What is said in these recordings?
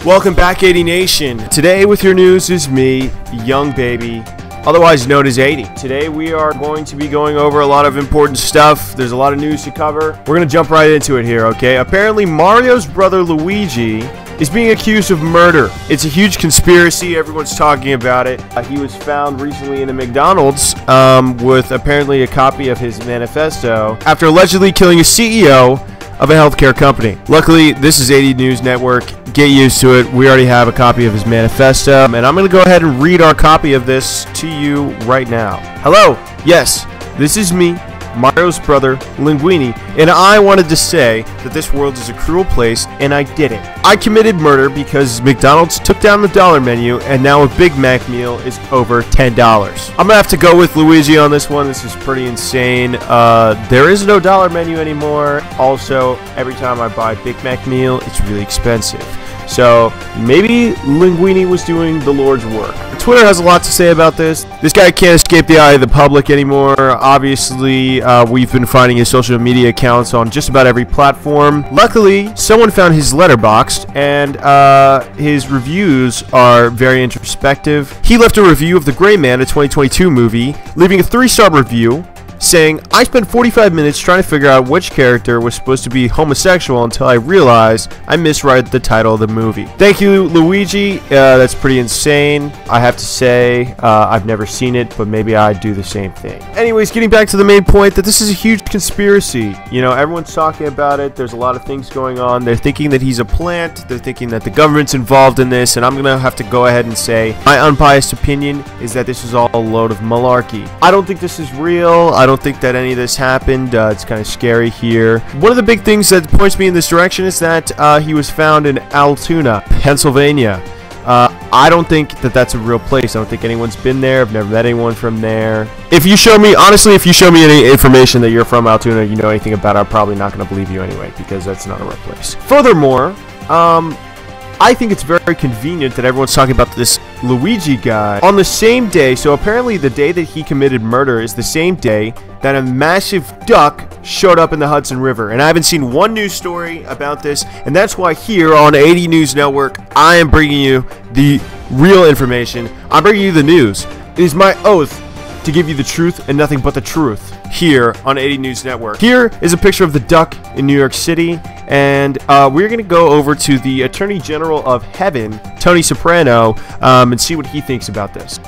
Welcome back, 80 Nation. Today with your news is me, Young Baby, otherwise known as 80. Today we are going to be going over a lot of important stuff. There's a lot of news to cover. We're going to jump right into it here, okay? Apparently Mario's brother Luigi is being accused of murder. It's a huge conspiracy. Everyone's talking about it. He was found recently in a McDonald's with apparently a copy of his manifesto after allegedly killing a CEO of a healthcare company. Luckily, this is 80 News Network. Get used to it. We already have a copy of his manifesto, and I'm going to go ahead and read our copy of this to you right now. Hello. Yes, this is me, Mario's brother, Linguini, and I wanted to say that this world is a cruel place, and I did it. I committed murder because McDonald's took down the dollar menu, and now a Big Mac meal is over $10. I'm going to have to go with Luigi on this one. This is pretty insane. There is no dollar menu anymore. Also, every time I buy a Big Mac meal, it's really expensive. So maybe Linguini was doing the Lord's work. Twitter has a lot to say about this. This guy can't escape the eye of the public anymore. Obviously, we've been finding his social media accounts on just about every platform. Luckily, someone found his letterboxd, and his reviews are very introspective. He left a review of The Gray Man, a 2022 movie, leaving a 3-star review, saying, I spent 45 minutes trying to figure out which character was supposed to be homosexual until I realized I misread the title of the movie. Thank you, Luigi. That's pretty insane. I have to say, I've never seen it, but maybe I'd do the same thing. Anyways, getting back to the main point, that this is a huge conspiracy. You know, everyone's talking about it. There's a lot of things going on. They're thinking that he's a plant. They're thinking that the government's involved in this, and I'm going to have to go ahead and say my unbiased opinion is that this is all a load of malarkey. I don't think this is real. I don't think that any of this happened. It's kind of scary here. One of the big things that points me in this direction is that he was found in Altoona, Pennsylvania. I don't think that that's a real place. I don't think anyone's been there. I've never met anyone from there. If you show me, honestly, if you show me any information that you're from Altoona, you know anything about it, I'm probably not going to believe you anyway, because that's not a real place. Furthermore, I think it's very convenient that everyone's talking about this Luigi guy on the same day. So apparently the day that he committed murder is the same day that a massive duck showed up in the Hudson River. And I haven't seen one news story about this. And that's why here on 80 News Network, I am bringing you the real information. I'm bringing you the news. It is my oath to give you the truth and nothing but the truth here on 80 News Network. Here is a picture of the duck in New York City, and we're going to go over to the Attorney General of Heaven, Tony Soprano, and see what he thinks about this.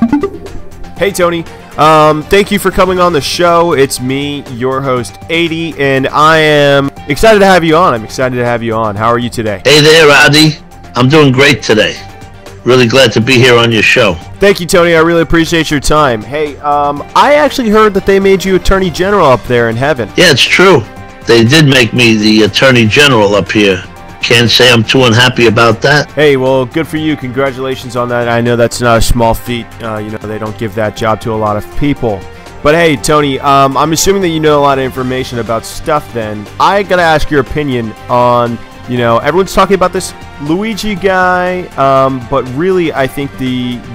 Hey Tony, thank you for coming on the show. It's me, your host 80, and I am excited to have you on. How are you today? Hey there, Adi. I'm doing great today. Really glad to be here on your show. Thank you, Tony. I really appreciate your time. Hey, I actually heard that they made you Attorney General up there in heaven. Yeah, it's true. They did make me the Attorney General up here. Can't say I'm too unhappy about that. Hey, well, good for you. Congratulations on that. I know that's not a small feat. You know, they don't give that job to a lot of people. But hey, Tony, I'm assuming that you know a lot of information about stuff then. I gotta ask your opinion on, you know, everyone's talking about this Luigi guy, but really I think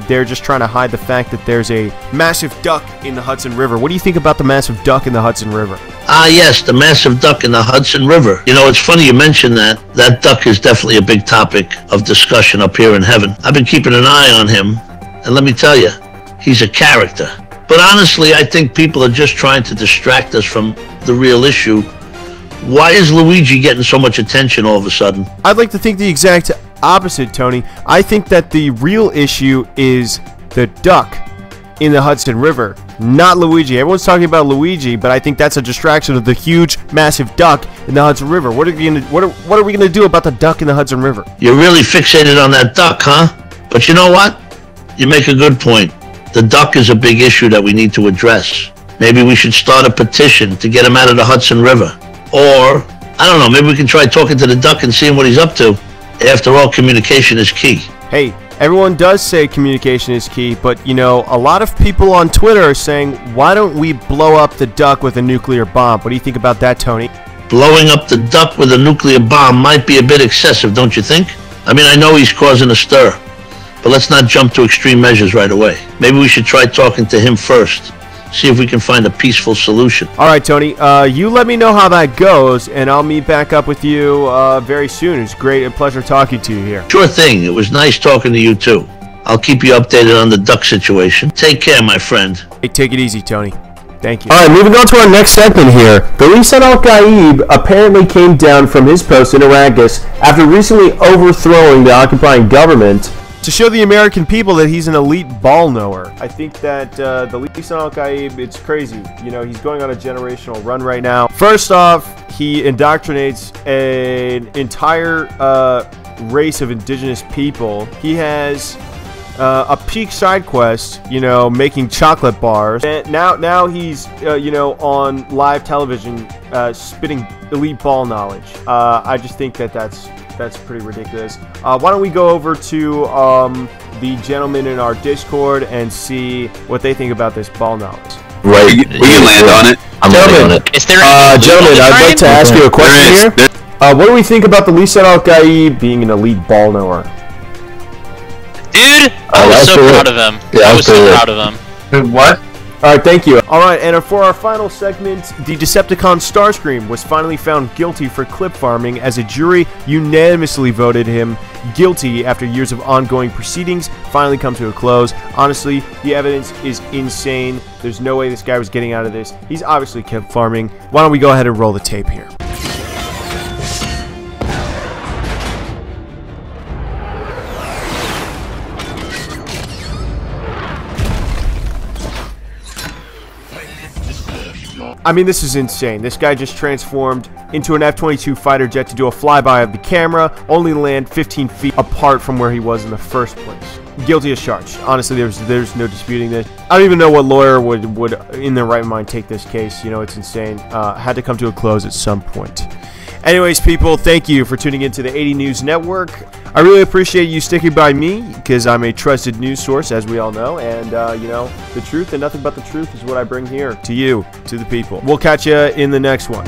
they're just trying to hide the fact that there's a massive duck in the Hudson River. What do you think about the massive duck in the Hudson River? Ah, yes, the massive duck in the Hudson River. You know, it's funny you mention that. That duck is definitely a big topic of discussion up here in heaven. I've been keeping an eye on him, and let me tell you, he's a character. But honestly, I think people are just trying to distract us from the real issue. Why is Luigi getting so much attention all of a sudden? I'd like to think the exact opposite, Tony. I think that the real issue is the duck in the Hudson River, not Luigi. Everyone's talking about Luigi, but I think that's a distraction of the huge, massive duck in the Hudson River. What are we gonna do about the duck in the Hudson River? You're really fixated on that duck, huh? But you know what? You make a good point. The duck is a big issue that we need to address. Maybe we should start a petition to get him out of the Hudson River. Or, I don't know, maybe we can try talking to the duck and seeing what he's up to. After all, communication is key. Hey, everyone does say communication is key, but, you know, a lot of people on Twitter are saying, why don't we blow up the duck with a nuclear bomb? What do you think about that, Tony? Blowing up the duck with a nuclear bomb might be a bit excessive, don't you think? I mean, I know he's causing a stir, but let's not jump to extreme measures right away. Maybe we should try talking to him first, see if we can find a peaceful solution. All right, Tony, you let me know how that goes, and I'll meet back up with you very soon. It's great, a pleasure talking to you here. Sure thing. It was nice talking to you, too. I'll keep you updated on the duck situation. Take care, my friend. Hey, take it easy, Tony. Thank you. All right, moving on to our next segment here. Luigi Al-Gaib apparently came down from his post in Arrakis after recently overthrowing the occupying government. To show the American people that he's an elite ball knower. I think that the Luigi Al-Gaib, it's crazy. You know, he's going on a generational run right now. First off, he indoctrinates an entire race of indigenous people. He has a peak side quest, you know, making chocolate bars. And now he's, you know, on live television spitting elite ball knowledge. I just think that that's pretty ridiculous. Why don't we go over to the gentlemen in our Discord and see what they think about this ball knowledge. Right, we can land on it. I'm landing on it. Is there gentlemen, I'd like to ask you a question here. What do we think about the Luigi Al-Gaib being an elite ball knower? Dude, I was so proud of him. Yeah, I was so proud of him. What? All right, thank you. All right, and for our final segment, the Decepticon Starscream was finally found guilty for clip farming as a jury unanimously voted him guilty after years of ongoing proceedings finally come to a close. Honestly, the evidence is insane. There's no way this guy was getting out of this. He's obviously clip farming. Why don't we go ahead and roll the tape here? I mean, this is insane. This guy just transformed into an F-22 fighter jet to do a flyby of the camera, only land 15 feet apart from where he was in the first place. Guilty as charged. Honestly, there's no disputing this. I don't even know what lawyer would in their right mind take this case. You know, it's insane. Had to come to a close at some point. Anyways, people, thank you for tuning into the 80 News Network. I really appreciate you sticking by me because I'm a trusted news source, as we all know. And, you know, the truth and nothing but the truth is what I bring here to you, to the people. We'll catch you in the next one.